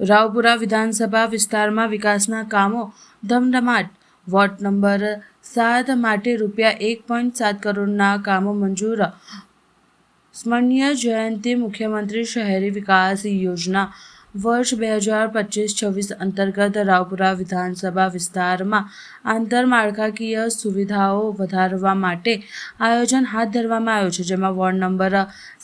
રાવપુરા વિધાનસભા વિસ્તારમાં વિકાસના કામો ધમધમાટ. વોર્ડ નંબર 7 માટે ₹1.7 કરોડના કામો મંજૂર. સ્મરણીય જયંતિ મુખ્યમંત્રી શહેરી વિકાસ યોજના વર્ષ 2025-26 અંતર્ગત રાવપુરા વિધાનસભા વિસ્તારમાં આંતરમાળખાકીય સુવિધાઓ વધારવા માટે આયોજન હાથ ધરવામાં આવ્યું છે, જેમાં વોર્ડ નંબર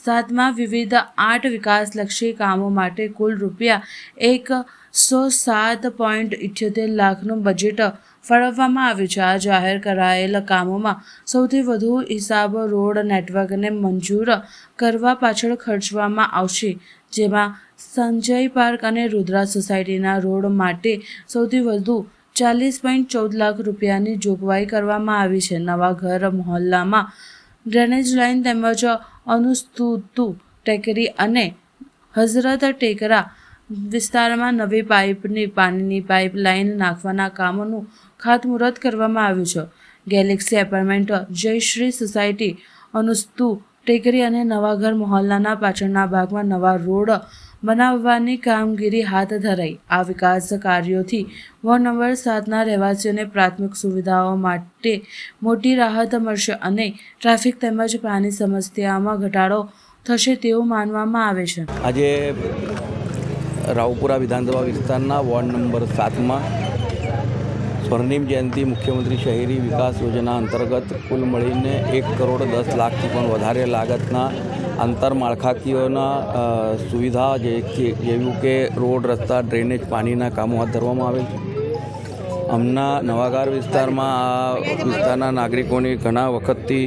7માં વિવિધ 8 વિકાસલક્ષી કામો માટે કુલ ₹107.78 લાખનું બજેટ ફાળવવામાં આવ્યું છે. આ જાહેર કરાયેલ કામોમાં સૌથી વધુ હિસાબ રોડ નેટવર્કને મંજૂર કરવા પાછળ ખર્ચવામાં આવશે, જેમાં સંજય પાર્ક અને રુદ્રા સોસાયટીના રોડ માટે સૌથી વધુ ₹40.14 લાખ રૂપિયાની જોગવાઈ કરવામાં આવી છે. નવા ઘર મહોલ્લામાં ડ્રેનેજ લાઇન તેમજ અનુસ્તુતુ ટેકરી અને હઝરત ટેકરા વિસ્તારમાં નવી પાણીની પાઇપ લાઇન નાખવાના કામોનું ખાતમુહૂર્ત કરવામાં આવ્યું છે. ગેલેક્સી એપાર્ટમેન્ટ, જયશ્રી સોસાયટી, અનુસ્તુ ટેકરી અને નવાઘર મહોલ્લાના પાછળના ભાગમાં નવા રોડ બનાવવાની કામગીરી હાથ ધરાઈ. આ વિકાસ કાર્યોથી વોર્ડ નંબર 7ના રહેવાસીઓને પ્રાથમિક સુવિધાઓ માટે મોટી રાહત મળશે અને ટ્રાફિક તેમજ પાણી સમસ્યામાં ઘટાડો થશે તેવું માનવામાં આવે છે. આજે રાવપુરા વિધાનસભા વિસ્તારના વોર્ડ નંબર 7માં સ્વર્ણિમ જયંતિ મુખ્યમંત્રી શહેરી વિકાસ યોજના અંતર્ગત કુલ મળીને ₹1.10 કરોડથી પણ વધારે લાગતના આંતરમાળખાકીયના સુવિધા જેવું કે રોડ, રસ્તા, ડ્રેનેજ, પાણીના કામો હાથ ધરવામાં આવેલ છે. હમણાં નવાગાર વિસ્તારમાં આ વિસ્તારના નાગરિકોની ઘણા વખતથી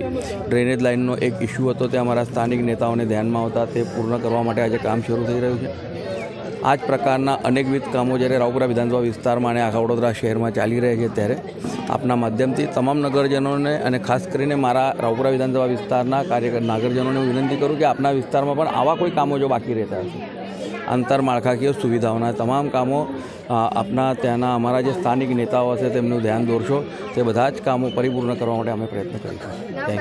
ડ્રેનેજ લાઇનનો એક ઇસ્યુ હતો, તે અમારા સ્થાનિક નેતાઓને ધ્યાનમાં આવતા તે પૂર્ણ કરવા માટે આજે કામ શરૂ થઈ રહ્યું છે. આ જ પ્રકારના અનેકવિધ કામો જ્યારે રાવપુરા વિધાનસભા વિસ્તારમાં અને આખા વડોદરા શહેરમાં ચાલી રહ્યા છે, ત્યારે આપના માધ્યમથી તમામ નગરજનોને અને ખાસ કરીને મારા રાવપુરા વિધાનસભા વિસ્તારના નાગરજનોને હું વિનંતી કરું કે આપના વિસ્તારમાં પણ આવા કોઈ કામો જો બાકી રહેતા હશે, આંતરમાળખાકીય સુવિધાઓના તમામ કામો આપના ત્યાંના અમારા જે સ્થાનિક નેતાઓ હશે તેમનું ધ્યાન દોરશો, તે બધા જ કામો પરિપૂર્ણ કરવા માટે અમે પ્રયત્ન કરીશું. Thank you.